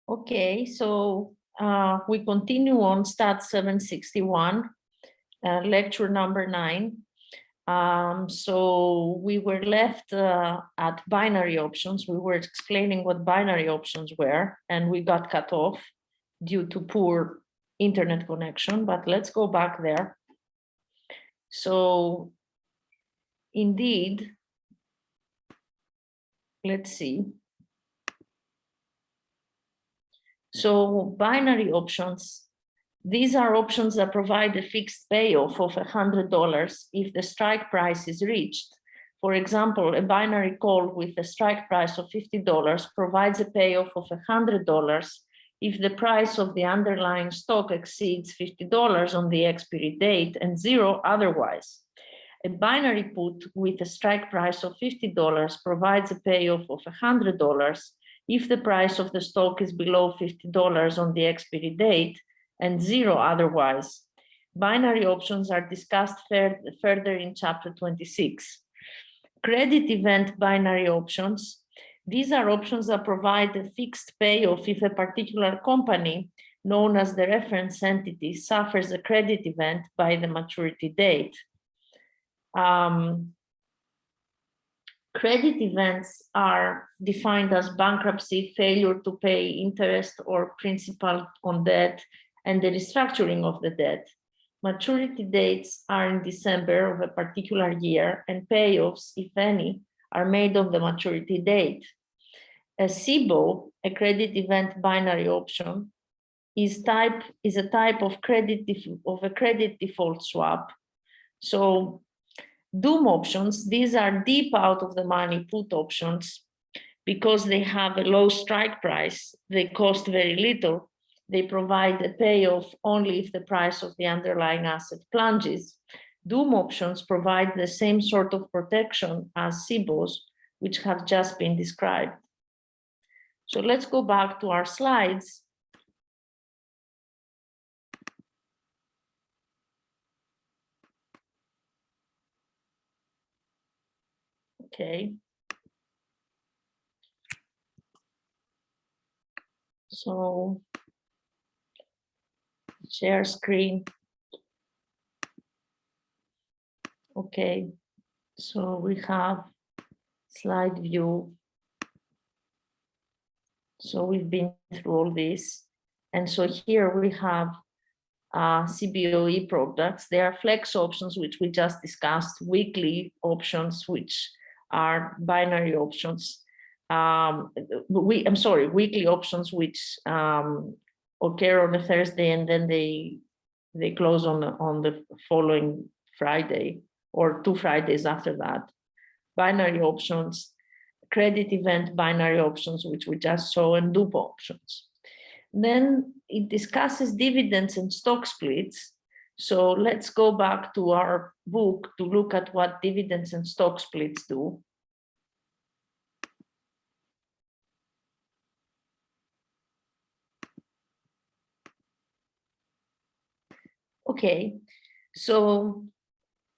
Okay, so we continue on Stat 761, lecture number 9. So we were left at binary options. We were explaining what binary options were, and we got cut off due to poor internet connection, but let's go back there. So indeed, let's see. So binary options, these are options that provide a fixed payoff of $100 if the strike price is reached. For example, a binary call with a strike price of $50 provides a payoff of $100 if the price of the underlying stock exceeds $50 on the expiry date and zero otherwise. A binary put with a strike price of $50 provides a payoff of $100 if the price of the stock is below $50 on the expiry date and zero otherwise. Binary options are discussed further in chapter 26. Credit event binary options. These are options that provide a fixed payoff if a particular company, known as the reference entity, suffers a credit event by the maturity date. Credit events are defined as bankruptcy, failure to pay interest or principal on debt, and the restructuring of the debt. Maturity dates are in December of a particular year, and payoffs, if any, are made on the maturity date. A CBO, a credit event binary option, is a type of a credit default swap. So doom options, these are deep out of the money put options because they have a low strike price, they cost very little, they provide a payoff only if the price of the underlying asset plunges. Doom options provide the same sort of protection as CBOs, which have just been described. So let's go back to our slides. Okay. So share screen. Okay, so we have slide view. So we've been through all this. And so here we have CBOE products. They are flex options, which we just discussed, weekly options, which are binary options. Weekly options, which occur on a Thursday and then they close on the following Friday or 2 Fridays after that. Binary options, credit event binary options, which we just saw, and DUP options. Then it discusses dividends and stock splits. So let's go back to our book to look at what dividends and stock splits do. Okay, so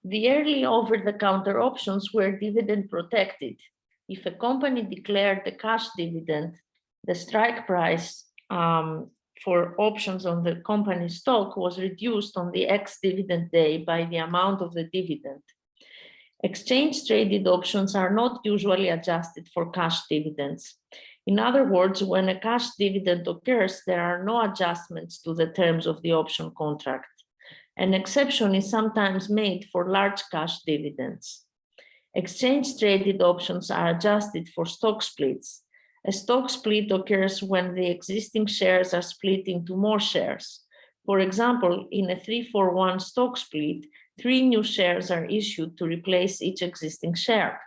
the early over-the-counter options were dividend protected. If a company declared the cash dividend, the strike price for options on the company's stock was reduced on the ex-dividend day by the amount of the dividend. Exchange-traded options are not usually adjusted for cash dividends. In other words, when a cash dividend occurs, there are no adjustments to the terms of the option contract. An exception is sometimes made for large cash dividends. Exchange-traded options are adjusted for stock splits. A stock split occurs when the existing shares are split into more shares. For example, in a 3-for-1 stock split, 3 new shares are issued to replace each existing share.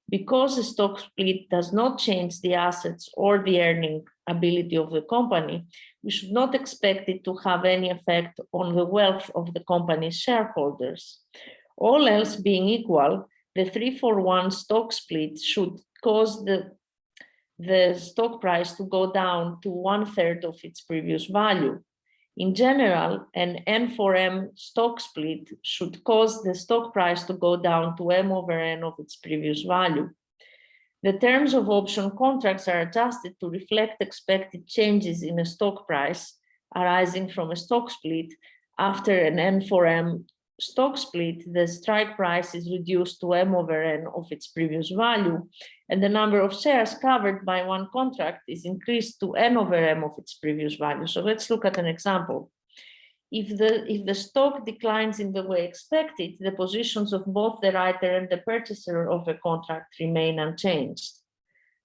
Because a stock split does not change the assets or the earning ability of the company, we should not expect it to have any effect on the wealth of the company's shareholders. All else being equal, the 3-for-1 stock split should cause the stock price to go down to 1/3 of its previous value. In general, an N-for-M stock split should cause the stock price to go down to M/N of its previous value. The terms of option contracts are adjusted to reflect expected changes in a stock price arising from a stock split. After an N4M stock split, the strike price is reduced to M over N of its previous value, and the number of shares covered by one contract is increased to N over M of its previous value. So let's look at an example. If the stock declines in the way expected, the positions of both the writer and the purchaser of a contract remain unchanged.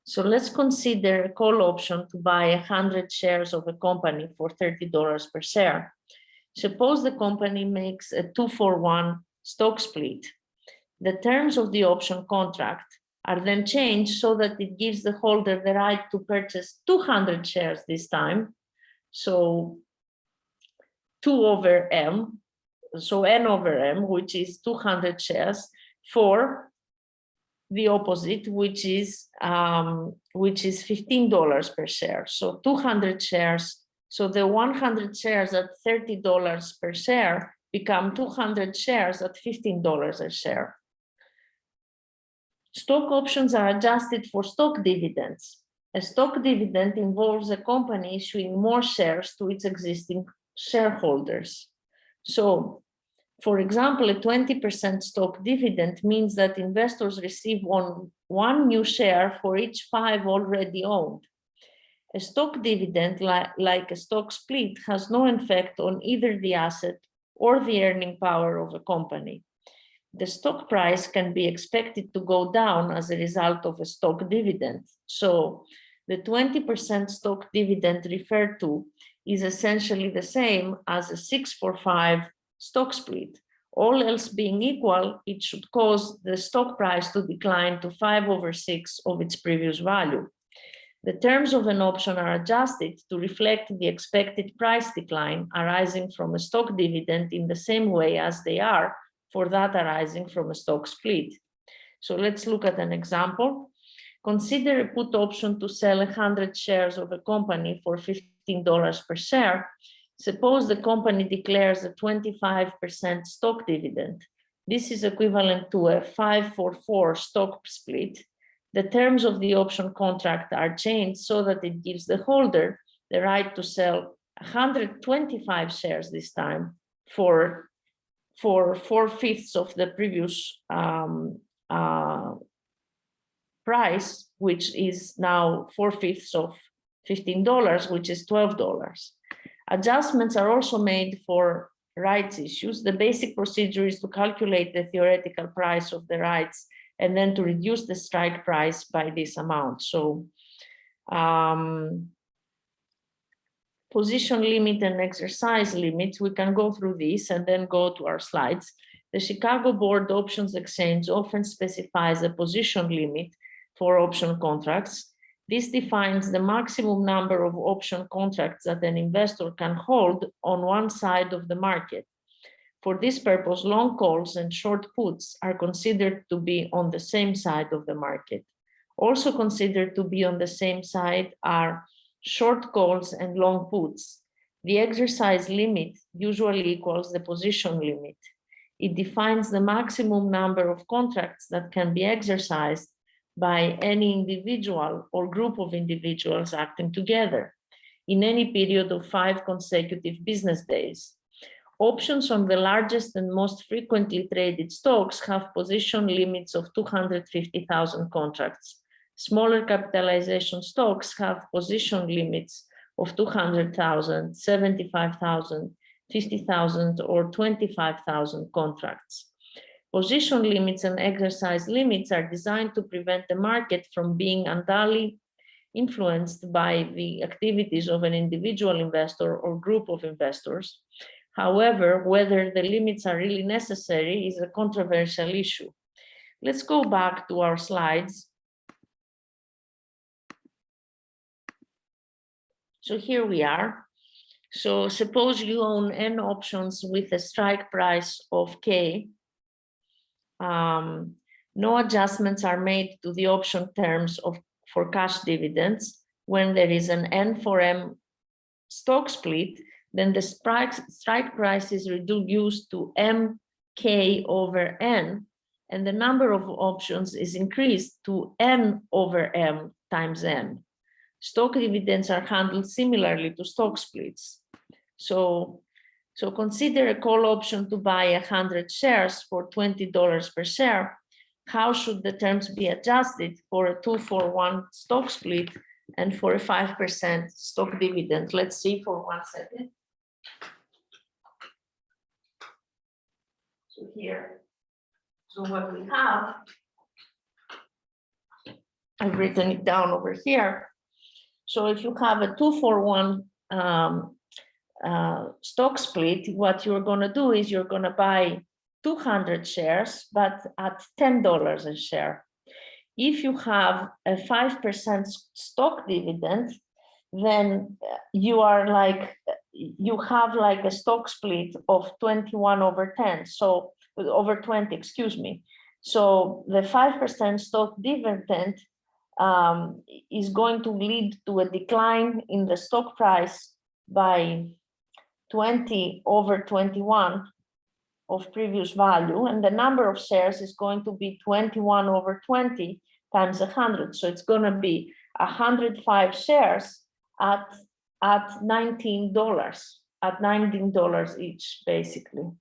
So let's consider a call option to buy 100 shares of a company for $30 per share. Suppose the company makes a 2-for-1 stock split. The terms of the option contract are then changed so that it gives the holder the right to purchase 200 shares this time. So 2 over M, so N over M, which is 200 shares, for the opposite, which is $15 per share. So 200 shares. So the 100 shares at $30 per share become 200 shares at $15 a share. Stock options are adjusted for stock dividends. A stock dividend involves a company issuing more shares to its existing shareholders. So, for example, a 20% stock dividend means that investors receive one new share for each 5 already owned. A stock dividend, like a stock split, has no effect on either the asset or the earning power of a company. The stock price can be expected to go down as a result of a stock dividend. So the 20% stock dividend referred to is essentially the same as a 6-for-5 stock split. All else being equal, it should cause the stock price to decline to 5/6 of its previous value. The terms of an option are adjusted to reflect the expected price decline arising from a stock dividend in the same way as they are for that arising from a stock split. So let's look at an example. Consider a put option to sell 100 shares of a company for $15 per share. Suppose the company declares a 25% stock dividend. This is equivalent to a 5-for-4 stock split. The terms of the option contract are changed so that it gives the holder the right to sell 125 shares this time for 4/5 of the previous price, which is now 4/5 of $15, which is $12. Adjustments are also made for rights issues. The basic procedure is to calculate the theoretical price of the rights and then to reduce the strike price by this amount. So position limit and exercise limits, we can go through this and then go to our slides. The Chicago Board Options Exchange often specifies a position limit for option contracts. This defines the maximum number of option contracts that an investor can hold on one side of the market. For this purpose, long calls and short puts are considered to be on the same side of the market. Also considered to be on the same side are short calls and long puts. The exercise limit usually equals the position limit. It defines the maximum number of contracts that can be exercised by any individual or group of individuals acting together in any period of 5 consecutive business days. Options on the largest and most frequently traded stocks have position limits of 250,000 contracts. Smaller capitalization stocks have position limits of 200,000, 75,000, 50,000, or 25,000 contracts. Position limits and exercise limits are designed to prevent the market from being unduly influenced by the activities of an individual investor or group of investors. However, whether the limits are really necessary is a controversial issue. Let's go back to our slides. So here we are. So suppose you own N options with a strike price of K. No adjustments are made to the option terms for cash dividends. When there is an N4M stock split, then the strike price is reduced to MK over N, and the number of options is increased to N over M times N. Stock dividends are handled similarly to stock splits. So consider a call option to buy 100 shares for $20 per share. How should the terms be adjusted for a 2-for-1 stock split and for a 5% stock dividend? Let's see for 1 second. So here, so what we have, I've written it down over here. So if you have a 2-for-1 stock split, what you're going to do is you're going to buy 200 shares, but at $10 a share. If you have a 5% stock dividend, then you have like a stock split of 21 over 10, so over 20, excuse me. So the 5% stock dividend is going to lead to a decline in the stock price by 20 over 21 of previous value, and the number of shares is going to be 21 over 20 times 100. So it's going to be 105 shares at $19, at $19 each, basically.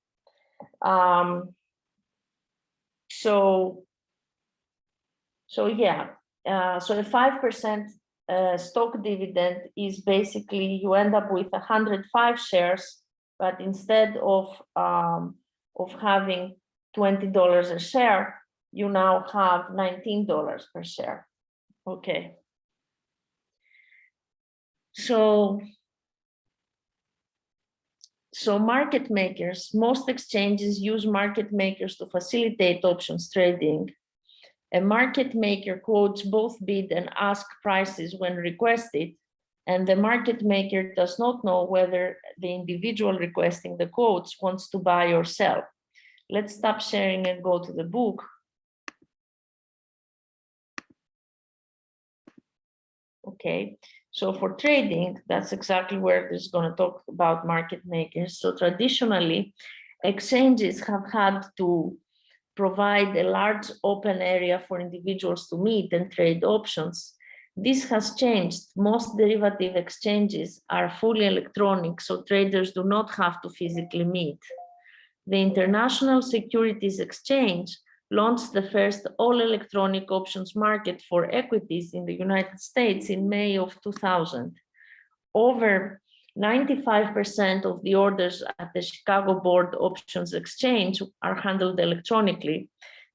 So yeah, so a 5% stock dividend is basically you end up with 105 shares, but instead of having $20 a share, you now have $19 per share. Okay. So market makers, most exchanges use market makers to facilitate options trading. A market maker quotes both bid and ask prices when requested, and the market maker does not know whether the individual requesting the quotes wants to buy or sell. Let's stop sharing and go to the book. Okay, so for trading, that's exactly where this is going to talk about market makers. So traditionally, exchanges have had to provide a large open area for individuals to meet and trade options. This has changed. Most derivative exchanges are fully electronic, so traders do not have to physically meet. The International Securities Exchange launched the first all-electronic options market for equities in the United States in May of 2000. Over 95% of the orders at the Chicago Board Options Exchange are handled electronically.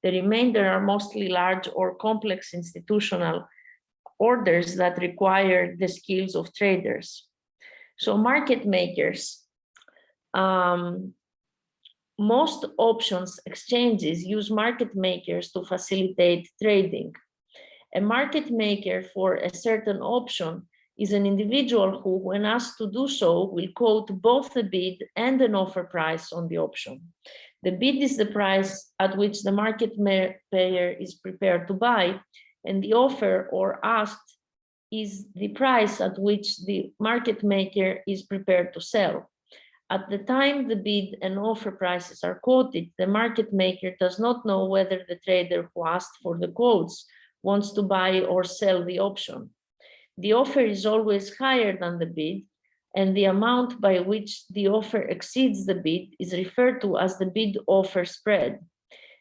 The remainder are mostly large or complex institutional orders that require the skills of traders. So market makers, most options exchanges use market makers to facilitate trading. A market maker for a certain option is an individual who, when asked to do so, will quote both the bid and an offer price on the option. The bid is the price at which the market payer is prepared to buy, and the offer or asked is the price at which the market maker is prepared to sell. At the time the bid and offer prices are quoted, the market maker does not know whether the trader who asked for the quotes wants to buy or sell the option. The offer is always higher than the bid, and the amount by which the offer exceeds the bid is referred to as the bid-offer spread.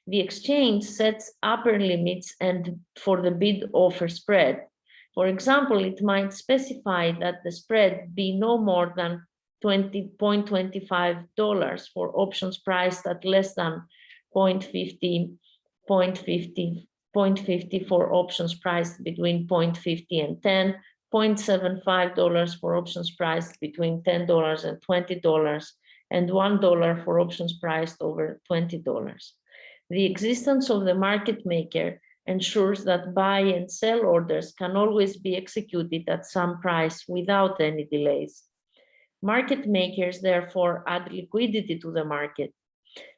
The exchange sets upper limits and for the bid-offer spread. For example, it might specify that the spread be no more than $0.25 for options priced at less than 0.50 for options priced between 0.50 and 10, $0.75 for options priced between $10 and $20, and $1 for options priced over $20. The existence of the market maker ensures that buy and sell orders can always be executed at some price without any delays. Market makers therefore add liquidity to the market.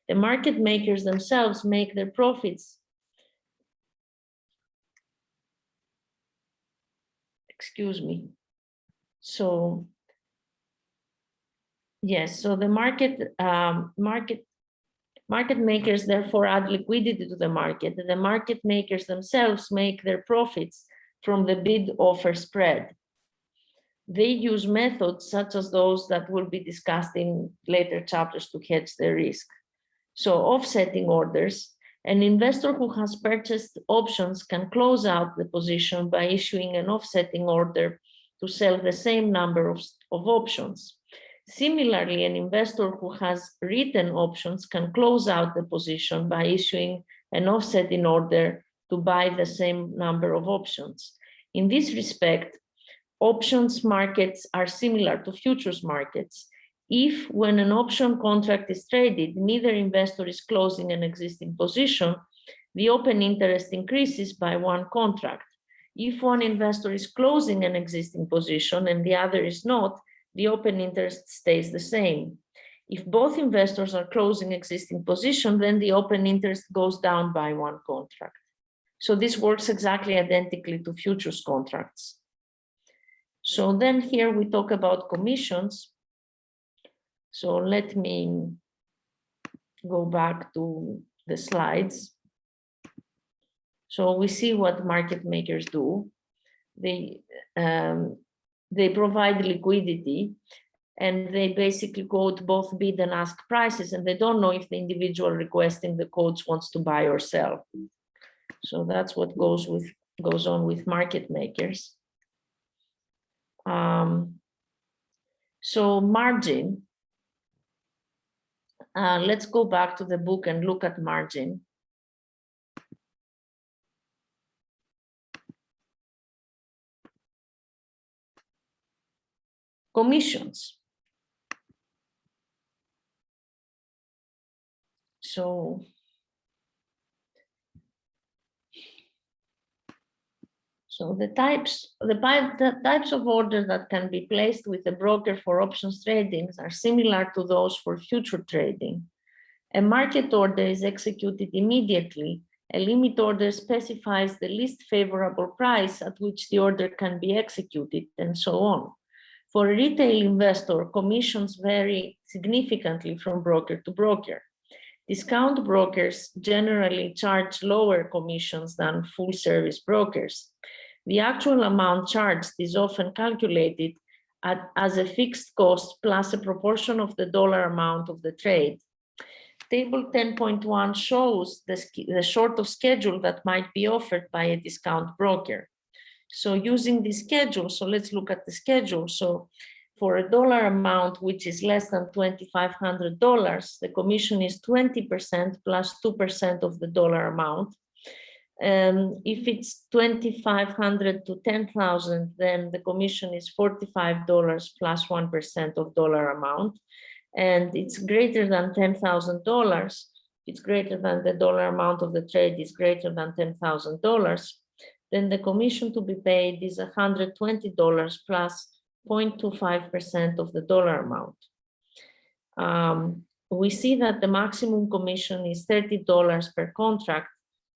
The market makers themselves make their profits. Excuse me. So, yes, so the market Market makers therefore add liquidity to the market, and the market makers themselves make their profits from the bid-offer spread. They use methods such as those that will be discussed in later chapters to hedge the risk. So offsetting orders, an investor who has purchased options can close out the position by issuing an offsetting order to sell the same number of options. Similarly, an investor who has written options can close out the position by issuing an offsetting order to buy the same number of options. In this respect, options markets are similar to futures markets. If, when an option contract is traded, neither investor is closing an existing position, the open interest increases by one contract. If one investor is closing an existing position and the other is not, the open interest stays the same. If both investors are closing existing position, then the open interest goes down by one contract. So this works exactly identically to futures contracts. So then here we talk about commissions. So let me go back to the slides. So we see what market makers do. They provide liquidity, and they basically quote both bid and ask prices, and they don't know if the individual requesting the quotes wants to buy or sell. So that's what goes on with market makers. So margin. Let's go back to the book and look at margin. Commissions. So the types of orders that can be placed with a broker for options trading are similar to those for future trading. A market order is executed immediately. A limit order specifies the least favorable price at which the order can be executed, and so on. For a retail investor, commissions vary significantly from broker to broker. Discount brokers generally charge lower commissions than full-service brokers. The actual amount charged is often calculated as a fixed cost plus a proportion of the dollar amount of the trade. Table 10.1 shows the sort of schedule that might be offered by a discount broker. So using the schedule, so let's look at the schedule. So for a dollar amount which is less than $2,500, the commission is 20% plus 2% of the dollar amount. If it's 2,500 to 10,000, then the commission is $45 plus 1% of dollar amount. And it's greater than $10,000. It's greater than the dollar amount of the trade is greater than $10,000. Then the commission to be paid is $120 plus 0.25% of the dollar amount. We see that the maximum commission is $30 per contract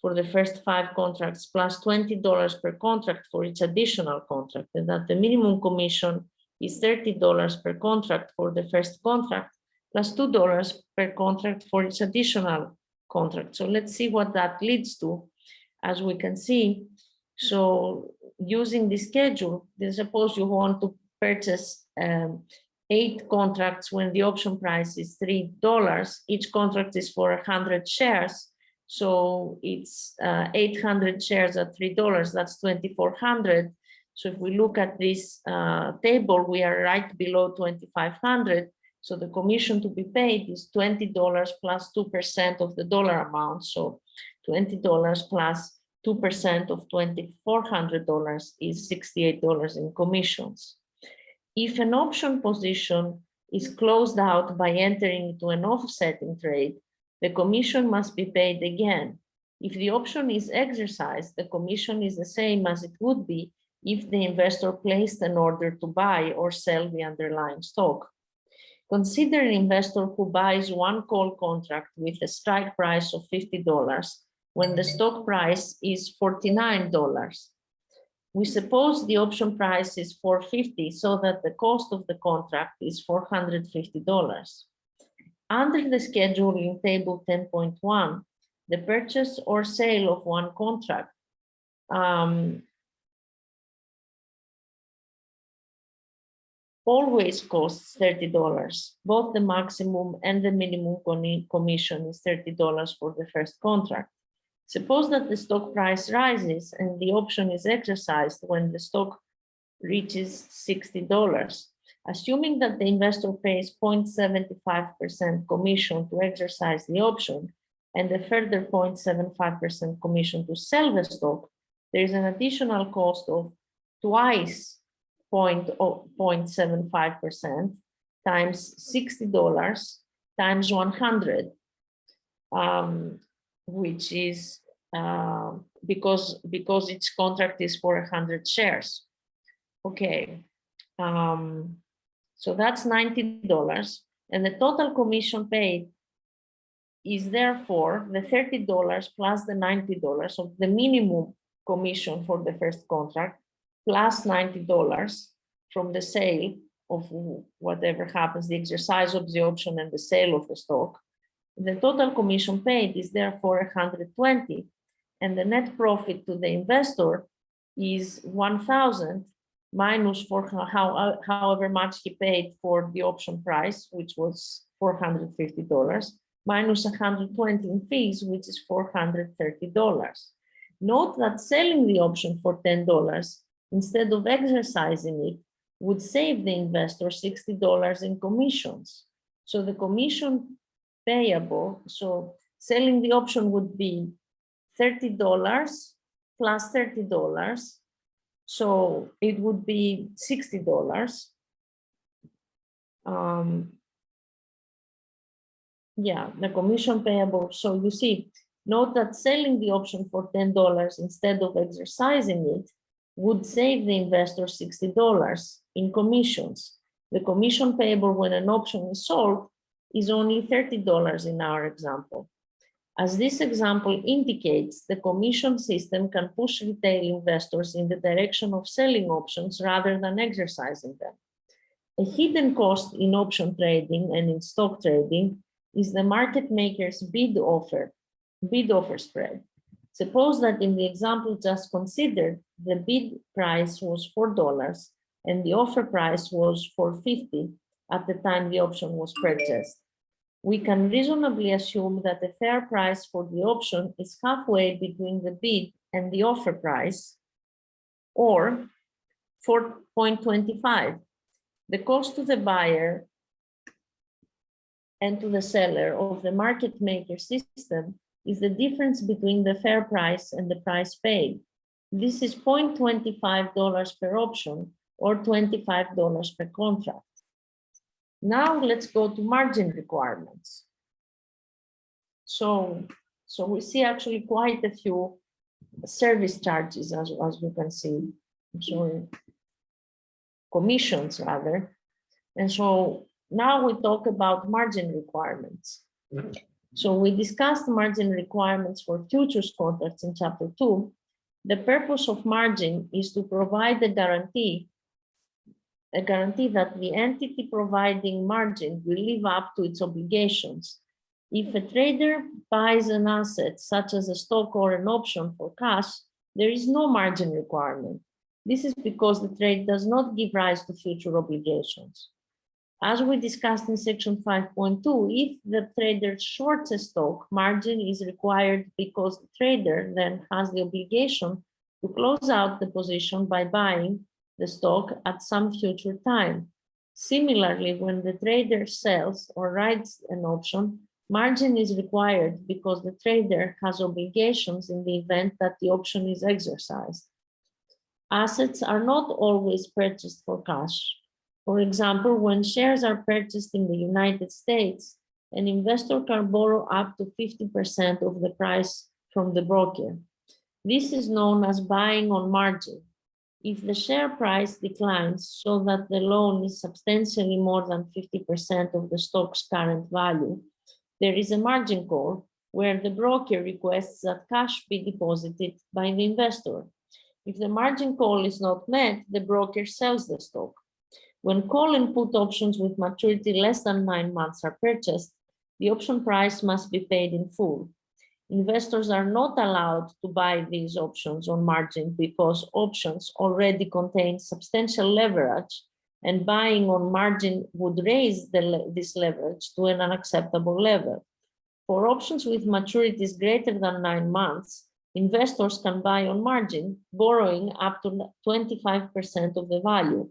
for the first 5 contracts plus $20 per contract for each additional contract, and that the minimum commission is $30 per contract for the first contract plus $2 per contract for each additional contract. So let's see what that leads to. As we can see, so using the schedule, suppose you want to purchase 8 contracts when the option price is $3. Each contract is for 100 shares. So it's 800 shares at $3, that's 2,400. So if we look at this table, we are right below 2,500. So the commission to be paid is $20 plus 2% of the dollar amount. So $20 plus 2% of $2,400 is $68 in commissions. If an option position is closed out by entering into an offsetting trade, the commission must be paid again. If the option is exercised, the commission is the same as it would be if the investor placed an order to buy or sell the underlying stock. Consider an investor who buys one call contract with a strike price of $50 when the stock price is $49. We suppose the option price is $450, so that the cost of the contract is $450. Under the schedule in table 10.1, the purchase or sale of one contract always costs $30. Both the maximum and the minimum commission is $30 for the first contract. Suppose that the stock price rises and the option is exercised when the stock reaches $60. Assuming that the investor pays 0.75% commission to exercise the option and a further 0.75% commission to sell the stock, there is an additional cost of twice 0.75% times $60 times 100, which is because each contract is for 100 shares. Okay, so that's $90, and the total commission paid is therefore the $30 plus the $90 of the minimum commission for the first contract, plus $90 from the sale of whatever happens, the exercise of the option and the sale of the stock. The total commission paid is therefore $120, and the net profit to the investor is $1,000 minus for however much he paid for the option price, which was $450, minus $120 in fees, which is $430. Note that selling the option for $10 instead of exercising it would save the investor $60 in commissions. So the commission payable, so selling the option would be $30 plus $30. So it would be $60. Yeah, the commission payable. So you see, note that selling the option for $10 instead of exercising it would save the investor $60 in commissions. The commission payable when an option is sold is only $30 in our example. As this example indicates, the commission system can push retail investors in the direction of selling options rather than exercising them. A hidden cost in option trading and in stock trading is the market maker's bid-offer spread. Suppose that in the example just considered, the bid price was $4 and the offer price was $4.50 at the time the option was purchased. We can reasonably assume that the fair price for the option is halfway between the bid and the offer price, or 4.25. The cost to the buyer and to the seller of the market maker system is the difference between the fair price and the price paid. This is $0.25 per option or $25 per contract. Now let's go to margin requirements. So we see actually quite a few service charges, as we can see. I'm sorry, commissions rather. And so now we talk about margin requirements. So we discussed margin requirements for futures contracts in chapter 2. The purpose of margin is to provide a guarantee that the entity providing margin will live up to its obligations. If a trader buys an asset, such as a stock or an option for cash, there is no margin requirement. This is because the trade does not give rise to future obligations. As we discussed in section 5.2, if the trader shorts a stock, margin is required because the trader then has the obligation to close out the position by buying the stock at some future time. Similarly, when the trader sells or writes an option, margin is required because the trader has obligations in the event that the option is exercised. Assets are not always purchased for cash. For example, when shares are purchased in the United States, an investor can borrow up to 50% of the price from the broker. This is known as buying on margin. If the share price declines so that the loan is substantially more than 50% of the stock's current value, there is a margin call where the broker requests that cash be deposited by the investor. If the margin call is not met, the broker sells the stock. When call and put options with maturity less than 9 months are purchased, the option price must be paid in full. Investors are not allowed to buy these options on margin because options already contain substantial leverage, and buying on margin would raise this leverage to an unacceptable level. For options with maturities greater than 9 months, investors can buy on margin, borrowing up to 25% of the value.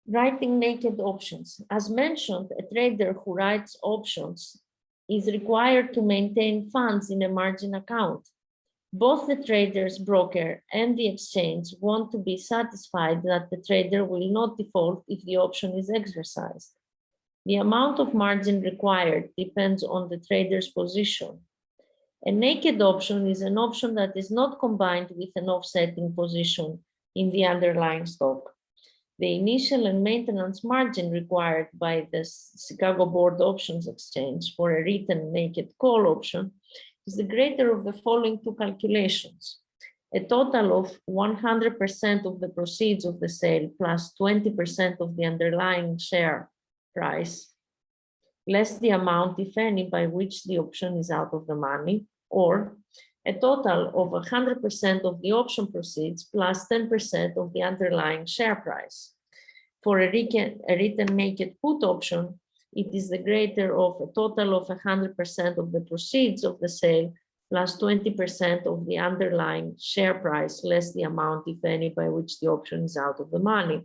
Writing naked options. As mentioned, a trader who writes options is required to maintain funds in a margin account. Both the trader's broker and the exchange want to be satisfied that the trader will not default if the option is exercised. The amount of margin required depends on the trader's position. A naked option is an option that is not combined with an offsetting position in the underlying stock. The initial and maintenance margin required by the Chicago Board Options Exchange for a written naked call option is the greater of the following two calculations. A total of 100% of the proceeds of the sale plus 20% of the underlying share price, less the amount, if any, by which the option is out of the money, or a total of 100% of the option proceeds plus 10% of the underlying share price. For a written naked put option, it is the greater of a total of 100% of the proceeds of the sale plus 20% of the underlying share price, less the amount, if any, by which the option is out of the money.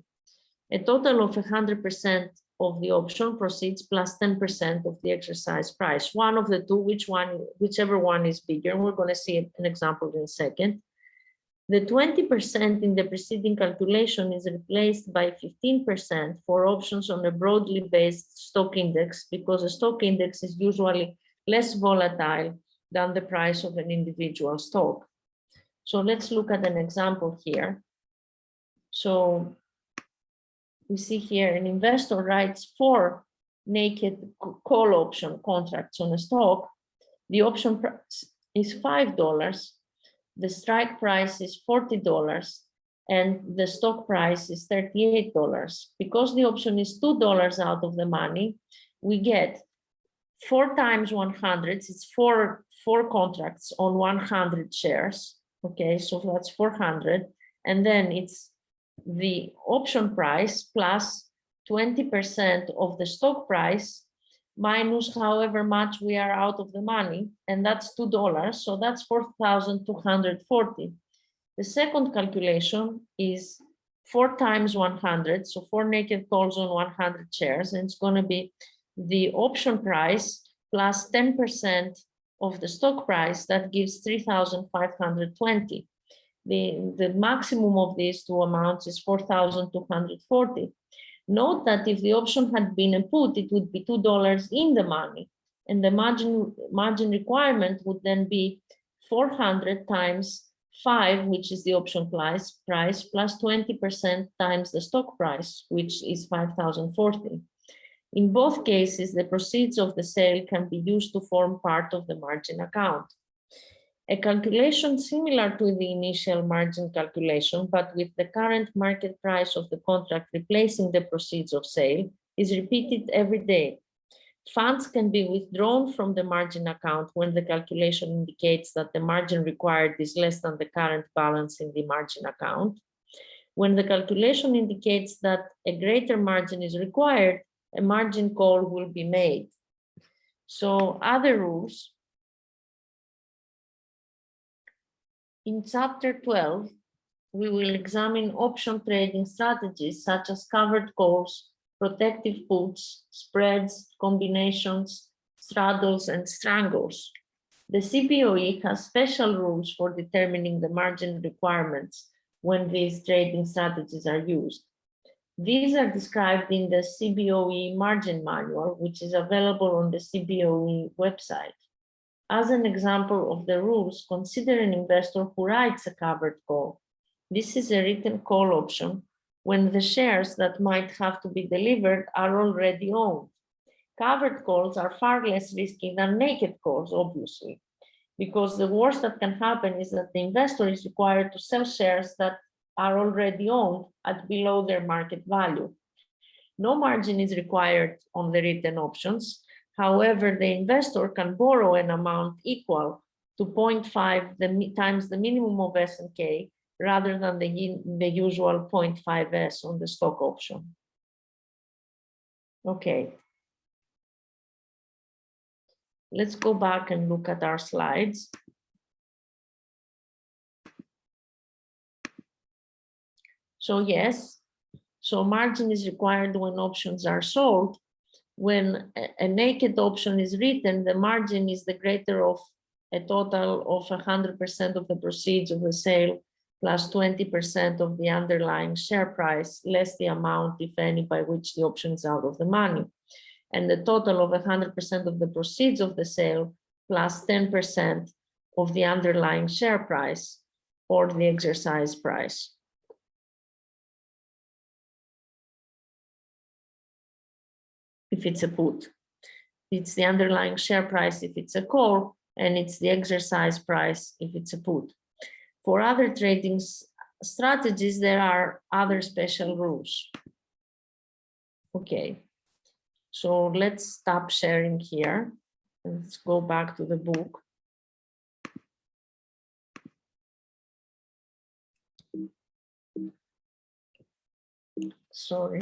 A total of 100% of the option proceeds plus 10% of the exercise price. One of the two, whichever one is bigger. We're going to see an example in a second. The 20% in the preceding calculation is replaced by 15% for options on a broadly based stock index, because a stock index is usually less volatile than the price of an individual stock. So let's look at an example here. So we see here an investor writes 4 naked call option contracts on a stock. The option price is $5. The strike price is $40 and the stock price is $38. Because the option is $2 out of the money, we get 4 times 100. It's four contracts on 100 shares. Okay, so that's 400. And then it's the option price plus 20% of the stock price minus however much we are out of the money, and that's $2, so that's 4,240. The second calculation is 4 times 100, so 4 naked calls on 100 shares, and it's going to be the option price plus 10% of the stock price, that gives 3,520. The maximum of these two amounts is 4,240. Note that if the option had been a put, it would be $2 in the money, and the margin requirement would then be 400 times 5, which is the option price, plus 20% times the stock price, which is 5,040. In both cases, the proceeds of the sale can be used to form part of the margin account. A calculation similar to the initial margin calculation, but with the current market price of the contract replacing the proceeds of sale, is repeated every day. Funds can be withdrawn from the margin account when the calculation indicates that the margin required is less than the current balance in the margin account. When the calculation indicates that a greater margin is required, a margin call will be made. So other rules. In Chapter 12, we will examine option trading strategies such as covered calls, protective puts, spreads, combinations, straddles, and strangles. The CBOE has special rules for determining the margin requirements when these trading strategies are used. These are described in the CBOE margin manual, which is available on the CBOE website. As an example of the rules, consider an investor who writes a covered call. This is a written call option when the shares that might have to be delivered are already owned. Covered calls are far less risky than naked calls, obviously, because the worst that can happen is that the investor is required to sell shares that are already owned at below their market value. No margin is required on the written options. However, the investor can borrow an amount equal to 0.5 times the minimum of S&K rather than the usual 0.5S on the stock option. Okay. Let's go back and look at our slides. So yes, so margin is required when options are sold. When a naked option is written, the margin is the greater of a total of 100% of the proceeds of the sale plus 20% of the underlying share price, less the amount, if any, by which the option is out of the money. And the total of 100% of the proceeds of the sale plus 10% of the underlying share price or the exercise price. If it's a put, it's the underlying share price if it's a call, and it's the exercise price if it's a put. For other trading strategies, there are other special rules. Okay, so let's stop sharing here. Let's go back to the book. Sorry.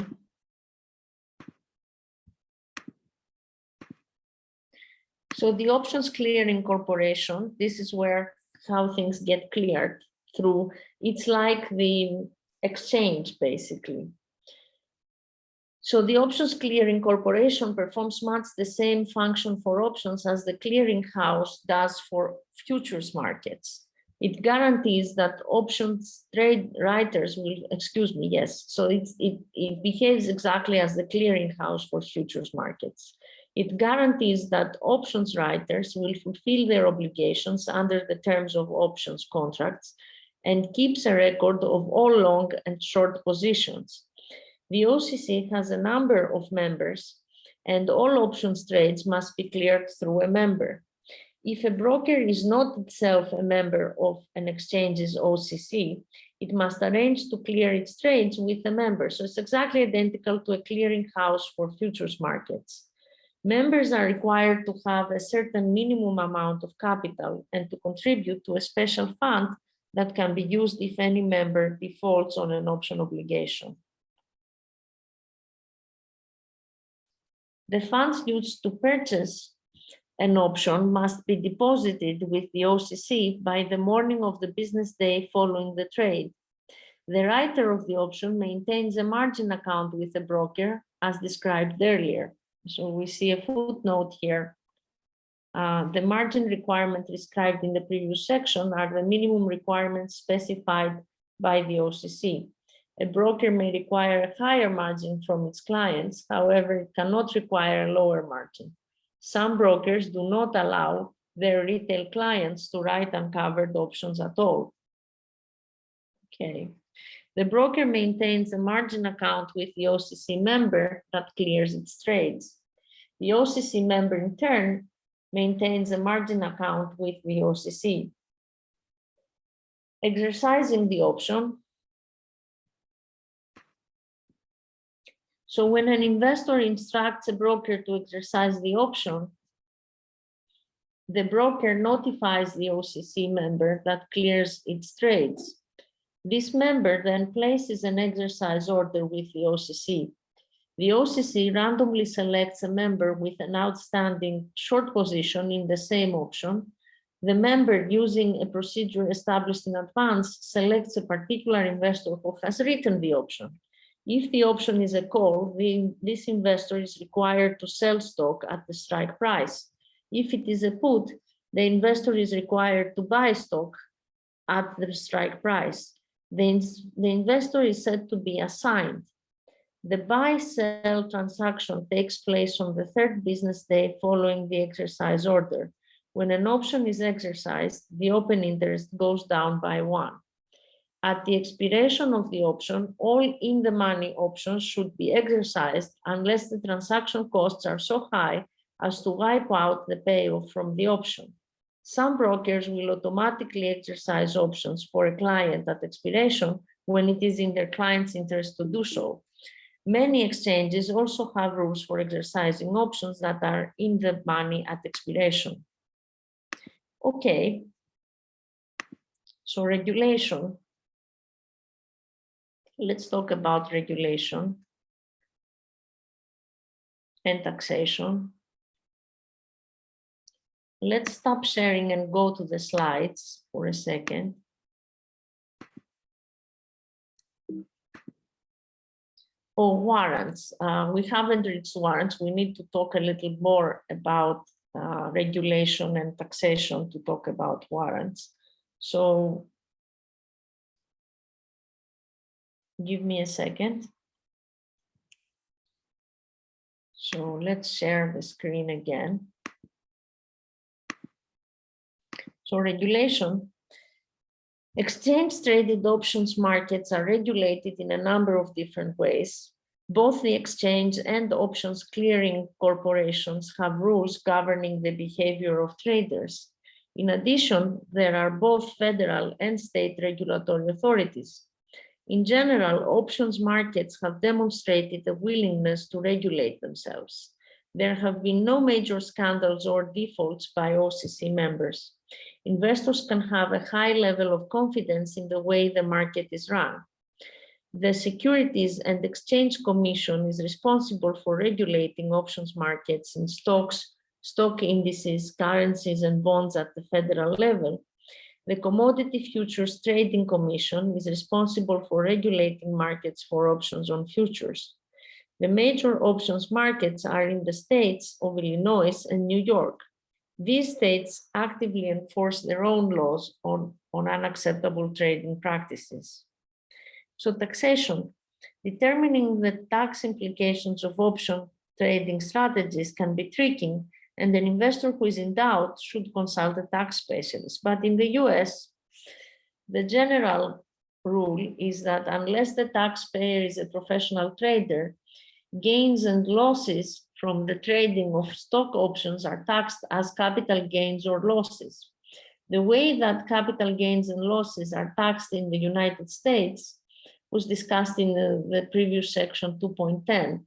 So the options clearing corporation, this is where how things get cleared through. It's like the exchange, basically. So the options clearing corporation performs much the same function for options as the clearing house does for futures markets. It guarantees that options trade writers will, yes. So it behaves exactly as the clearing house for futures markets. It guarantees that options writers will fulfill their obligations under the terms of options contracts and keeps a record of all long and short positions. The OCC has a number of members, and all options trades must be cleared through a member. If a broker is not itself a member of an exchange's OCC, it must arrange to clear its trades with a member. So it's exactly identical to a clearing house for futures markets. Members are required to have a certain minimum amount of capital and to contribute to a special fund that can be used if any member defaults on an option obligation. The funds used to purchase an option must be deposited with the OCC by the morning of the business day following the trade. The writer of the option maintains a margin account with the broker as described earlier. So we see a footnote here. The margin requirement described in the previous section are the minimum requirements specified by the OCC. A broker may require a higher margin from its clients, however, it cannot require a lower margin. Some brokers do not allow their retail clients to write uncovered options at all. Okay. The broker maintains a margin account with the OCC member that clears its trades. The OCC member, in turn, maintains a margin account with the OCC. Exercising the option. So when an investor instructs a broker to exercise the option, the broker notifies the OCC member that clears its trades. This member then places an exercise order with the OCC. The OCC randomly selects a member with an outstanding short position in the same option. The member, using a procedure established in advance, selects a particular investor who has written the option. If the option is a call, this investor is required to sell stock at the strike price. If it is a put, the investor is required to buy stock at the strike price. The investor is said to be assigned. The buy-sell transaction takes place on the third business day following the exercise order. When an option is exercised, the open interest goes down by 1. At the expiration of the option, all in-the-money options should be exercised unless the transaction costs are so high as to wipe out the payoff from the option. Some brokers will automatically exercise options for a client at expiration when it is in their client's interest to do so. Many exchanges also have rules for exercising options that are in the money at expiration. Okay, so regulation. Let's talk about regulation and taxation. Let's stop sharing and go to the slides for a second. Oh, warrants. We haven't reached warrants. We need to talk a little more about regulation and taxation to talk about warrants. So give me a second. So let's share the screen again. So regulation. Exchange traded options markets are regulated in a number of different ways. Both the exchange and options clearing corporations have rules governing the behavior of traders. In addition, there are both federal and state regulatory authorities. In general, options markets have demonstrated a willingness to regulate themselves. There have been no major scandals or defaults by OCC members. Investors can have a high level of confidence in the way the market is run. The Securities and Exchange Commission is responsible for regulating options markets in stocks, stock indices, currencies, and bonds at the federal level. The Commodity Futures Trading Commission is responsible for regulating markets for options on futures. The major options markets are in the states of Illinois and New York. These states actively enforce their own laws on unacceptable trading practices. So taxation, determining the tax implications of option trading strategies can be tricky, and an investor who is in doubt should consult a tax specialist. But in the US, the general rule is that unless the taxpayer is a professional trader, gains and losses from the trading of stock options are taxed as capital gains or losses. The way that capital gains and losses are taxed in the United States was discussed in the previous section 2.10.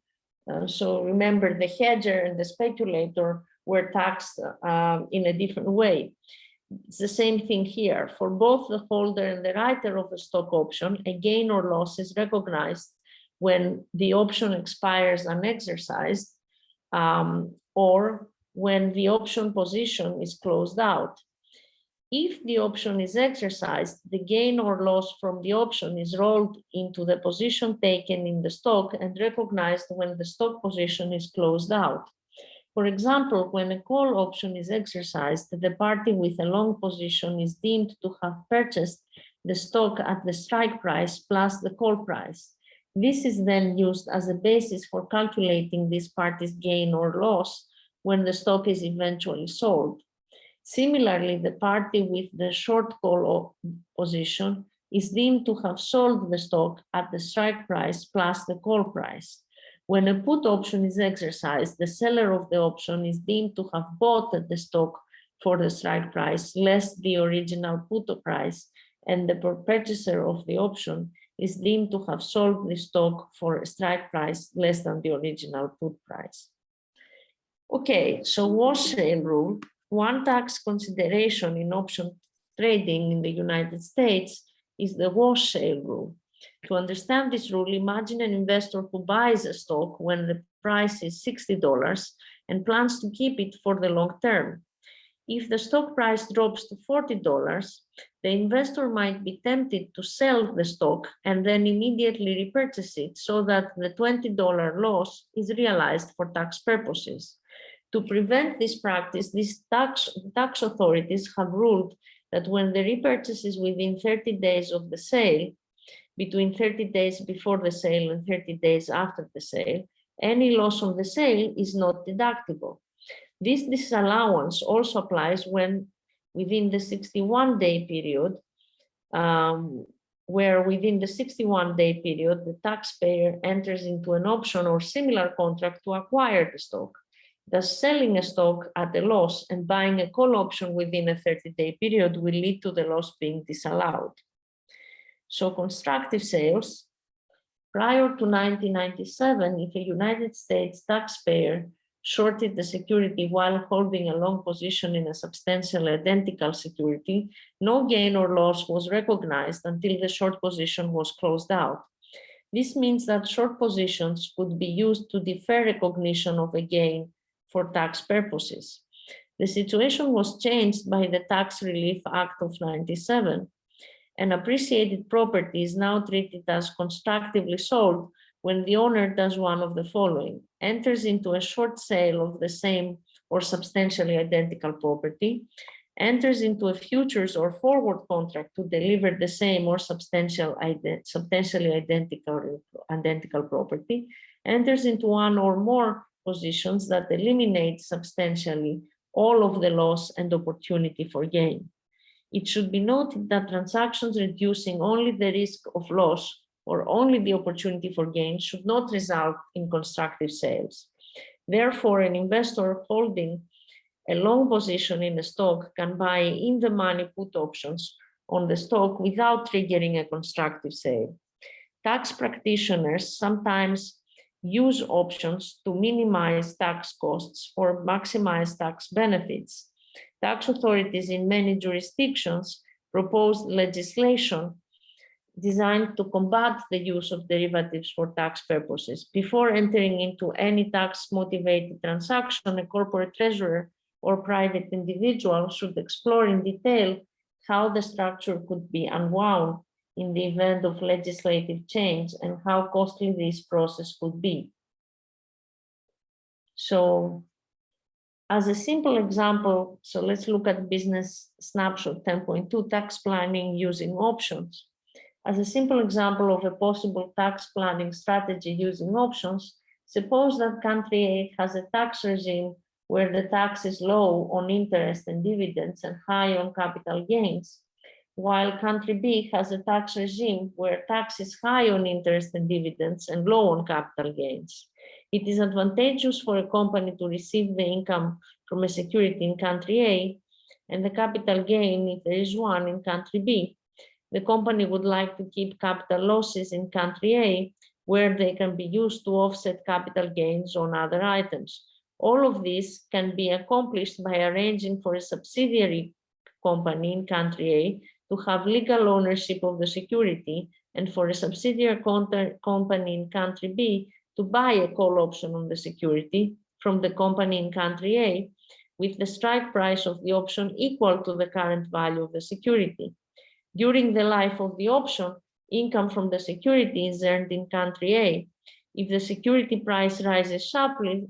So remember, the hedger and the speculator were taxed in a different way. It's the same thing here. For both the holder and the writer of the stock option, a gain or loss is recognized when the option expires unexercised, or when the option position is closed out. If the option is exercised, the gain or loss from the option is rolled into the position taken in the stock and recognized when the stock position is closed out. For example, when a call option is exercised, the party with a long position is deemed to have purchased the stock at the strike price plus the call price. This is then used as a basis for calculating this party's gain or loss when the stock is eventually sold. Similarly, the party with the short call position is deemed to have sold the stock at the strike price plus the call price. When a put option is exercised, the seller of the option is deemed to have bought the stock for the strike price less the original put price, and the purchaser of the option is deemed to have sold the stock for a strike price less than the original put price. Okay, so wash sale rule. One tax consideration in option trading in the United States is the wash sale rule. To understand this rule, imagine an investor who buys a stock when the price is $60 and plans to keep it for the long term. If the stock price drops to $40, the investor might be tempted to sell the stock and then immediately repurchase it so that the $20 loss is realized for tax purposes. To prevent this practice, these tax authorities have ruled that when the repurchase is within 30 days of the sale, between 30 days before the sale and 30 days after the sale, any loss on the sale is not deductible. This disallowance also applies when within the 61-day period, where within the 61-day period, the taxpayer enters into an option or similar contract to acquire the stock. Thus, selling a stock at a loss and buying a call option within a 30-day period will lead to the loss being disallowed. So constructive sales, Prior to 1997, if a United States taxpayer shorted the security while holding a long position in a substantially identical security, no gain or loss was recognized until the short position was closed out. This means that short positions could be used to defer recognition of a gain for tax purposes. The situation was changed by the Tax Relief Act of '97. And appreciated property is now treated as constructively sold when the owner does one of the following: enters into a short sale of the same or substantially identical property, enters into a futures or forward contract to deliver the same or substantially identical property, enters into one or more positions that eliminate substantially all of the loss and opportunity for gain. It should be noted that transactions reducing only the risk of loss or only the opportunity for gain should not result in constructive sales. Therefore, an investor holding a long position in a stock can buy in-the-money put options on the stock without triggering a constructive sale. Tax practitioners sometimes use options to minimize tax costs or maximize tax benefits. Tax authorities in many jurisdictions propose legislation designed to combat the use of derivatives for tax purposes. Before entering into any tax-motivated transaction, a corporate treasurer or private individual should explore in detail how the structure could be unwound in the event of legislative change and how costly this process could be. So, as a simple example, so let's look at business snapshot 10.2, tax planning using options. As a simple example of a possible tax planning strategy using options, suppose that country A has a tax regime where the tax is low on interest and dividends and high on capital gains, while country B has a tax regime where tax is high on interest and dividends and low on capital gains. It is advantageous for a company to receive the income from a security in country A and the capital gain, if there is one, in country B. The company would like to keep capital losses in country A, where they can be used to offset capital gains on other items. All of this can be accomplished by arranging for a subsidiary company in country A to have legal ownership of the security and for a subsidiary company in country B to buy a call option on the security from the company in country A with the strike price of the option equal to the current value of the security. During the life of the option, income from the security is earned in country A. If the security price rises sharply,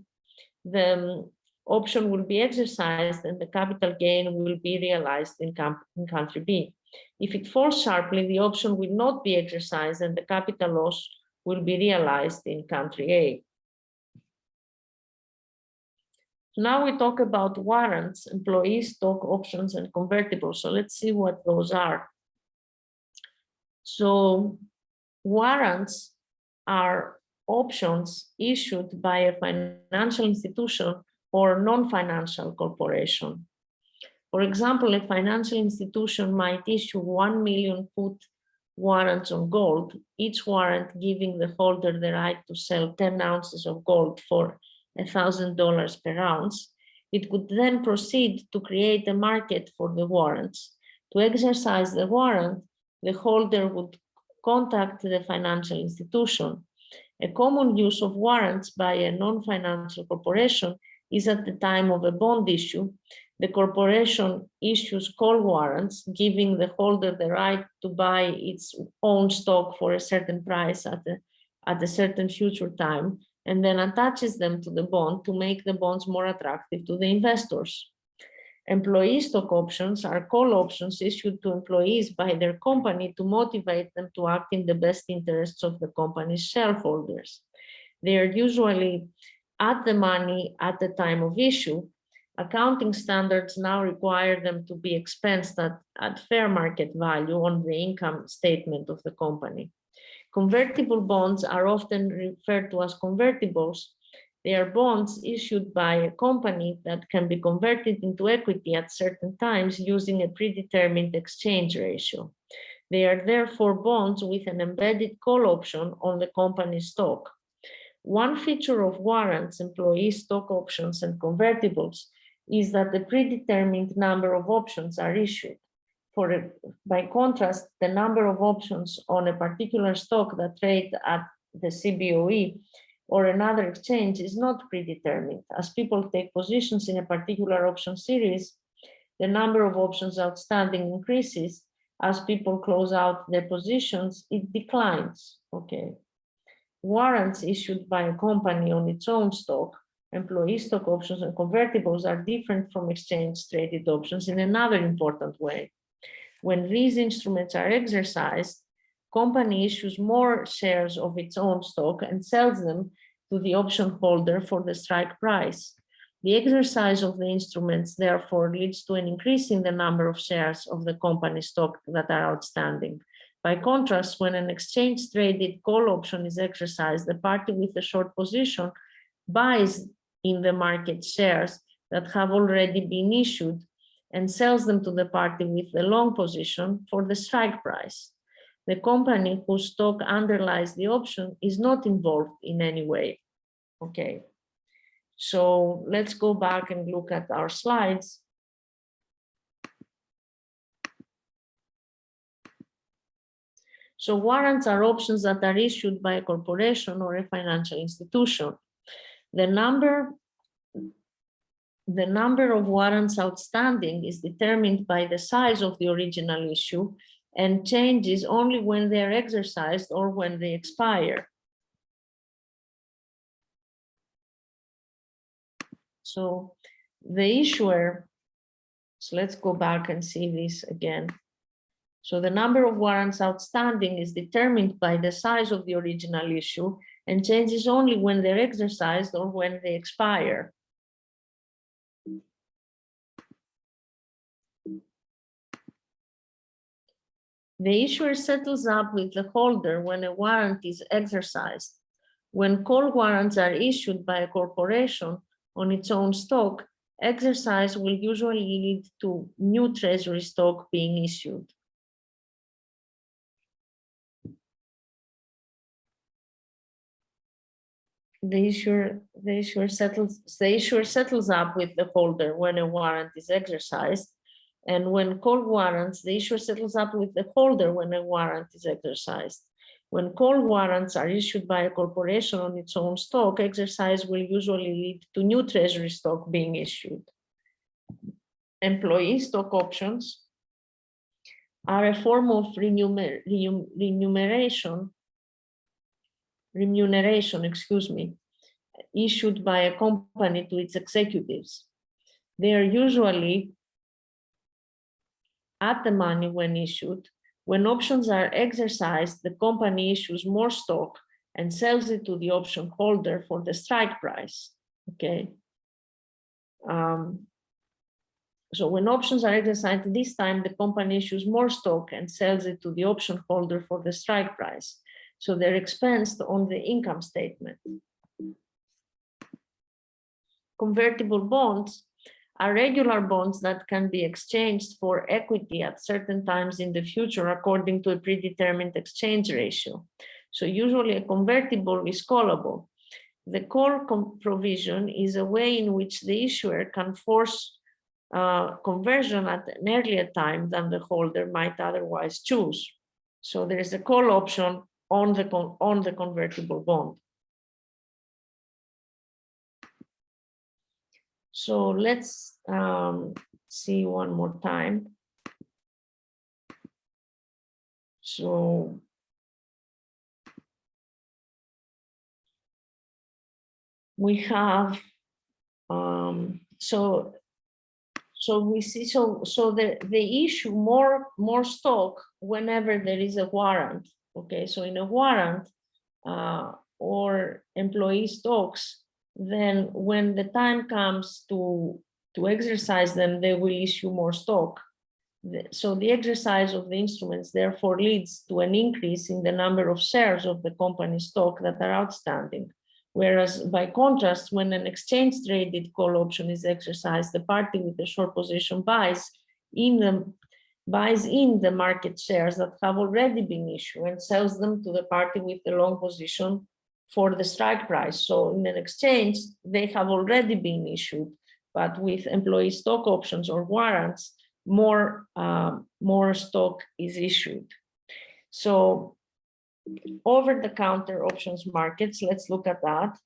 the option will be exercised and the capital gain will be realized in country B. If it falls sharply, the option will not be exercised and the capital loss will be realized in country A. So now we talk about warrants, employee stock options, and convertibles. So let's see what those are. So warrants are options issued by a financial institution or non-financial corporation. For example, a financial institution might issue 1 million put warrants on gold, each warrant giving the holder the right to sell 10 ounces of gold for $1,000 per ounce. It could then proceed to create a market for the warrants. To exercise the warrant, the holder would contact the financial institution. A common use of warrants by a non-financial corporation is at the time of a bond issue. The corporation issues call warrants, giving the holder the right to buy its own stock for a certain price at a certain future time, and then attaches them to the bond to make the bonds more attractive to the investors. Employee stock options are call options issued to employees by their company to motivate them to act in the best interests of the company's shareholders. They are usually at the money at the time of issue. Accounting standards now require them to be expensed at fair market value on the income statement of the company. Convertible bonds are often referred to as convertibles. They are bonds issued by a company that can be converted into equity at certain times using a predetermined exchange ratio. They are therefore bonds with an embedded call option on the company's stock. One feature of warrants, employee stock options, and convertibles is that the predetermined number of options are issued. By contrast, the number of options on a particular stock that trade at the CBOE or another exchange is not predetermined. As people take positions in a particular option series, the number of options outstanding increases. As people close out their positions, it declines. Okay. Warrants issued by a company on its own stock, employee stock options, and convertibles are different from exchange-traded options in another important way. When these instruments are exercised, company issues more shares of its own stock and sells them to the option holder for the strike price. The exercise of the instruments therefore leads to an increase in the number of shares of the company stock that are outstanding. By contrast, when an exchange-traded call option is exercised, the party with a short position buys in the market shares that have already been issued and sells them to the party with the long position for the strike price. The company whose stock underlies the option is not involved in any way. Okay, so let's go back and look at our slides. So warrants are options that are issued by a corporation or a financial institution. The number of warrants outstanding is determined by the size of the original issue and changes only when they are exercised or when they expire. So the issuer, so let's go back and see this again. So the number of warrants outstanding is determined by the size of the original issue and changes only when they're exercised or when they expire. The issuer settles up with the holder when a warrant is exercised. When call warrants are issued by a corporation on its own stock, exercise will usually lead to new treasury stock being issued. The issuer settles up with the holder when a warrant is exercised. And when call warrants, the issuer settles up with the holder when a warrant is exercised. When call warrants are issued by a corporation on its own stock, exercise will usually lead to new treasury stock being issued. Employee stock options are a form of remuneration, issued by a company to its executives. They are usually at the money when issued. When options are exercised, the company issues more stock and sells it to the option holder for the strike price. Okay. So when options are exercised this time, the company issues more stock and sells it to the option holder for the strike price. So they're expensed on the income statement. Convertible bonds are regular bonds that can be exchanged for equity at certain times in the future according to a predetermined exchange ratio. So usually a convertible is callable. The call provision is a way in which the issuer can force conversion at an earlier time than the holder might otherwise choose. So there is a call option on the convertible bond. So let's see one more time. So we have so we see they issue more stock whenever there is a warrant. Okay, so in a warrant or employee stocks, then when the time comes to exercise them, they will issue more stock. So the exercise of the instruments therefore leads to an increase in the number of shares of the company stock that are outstanding. Whereas by contrast, when an exchange traded call option is exercised, the party with the short position buys in buys in the market shares that have already been issued and sells them to the party with the long position for the strike price. So in an exchange, they have already been issued, but with employee stock options or warrants, more stock is issued. So over-the-counter options markets, let's look at that.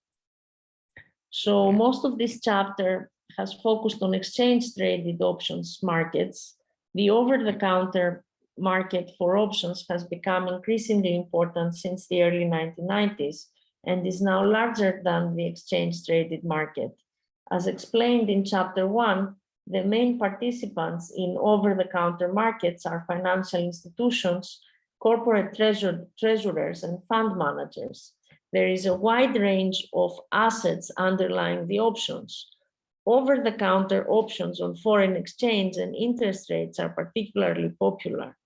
So most of this chapter has focused on exchange-traded options markets. The over-the-counter market for options has become increasingly important since the early 1990s and is now larger than the exchange-traded market. As explained in chapter 1, the main participants in over-the-counter markets are financial institutions, corporate treasurers, and fund managers. There is a wide range of assets underlying the options. Over-the-counter options on foreign exchange and interest rates are particularly popular.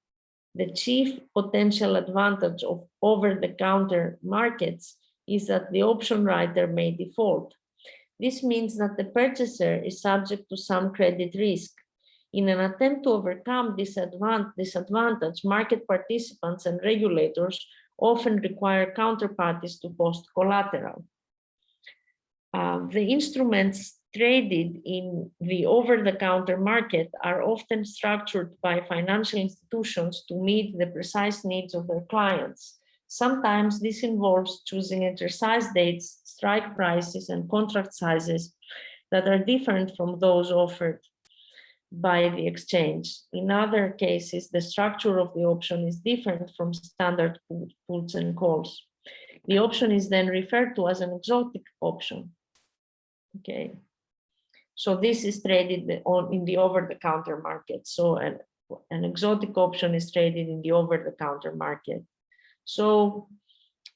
The chief potential advantage of over-the-counter markets is that the option writer may default. This means that the purchaser is subject to some credit risk. In an attempt to overcome this disadvantage, market participants and regulators often require counterparties to post collateral. The instruments traded in the over-the-counter market are often structured by financial institutions to meet the precise needs of their clients. Sometimes this involves choosing exercise dates, strike prices, and contract sizes that are different from those offered by the exchange. In other cases, the structure of the option is different from standard puts and calls. The option is then referred to as an exotic option. Okay, so this is traded in the over-the-counter market. So an exotic option is traded in the over-the-counter market. So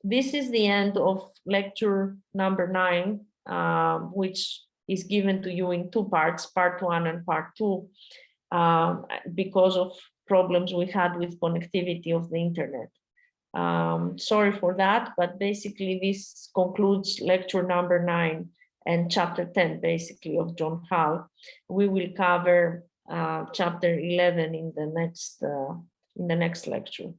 this is the end of lecture number 9, which is given to you in 2 parts, part 1 and part 2, because of problems we had with connectivity of the internet. Sorry for that, but basically this concludes lecture number 9 and chapter 10, basically, of John Hall. We will cover chapter 11 in the next lecture.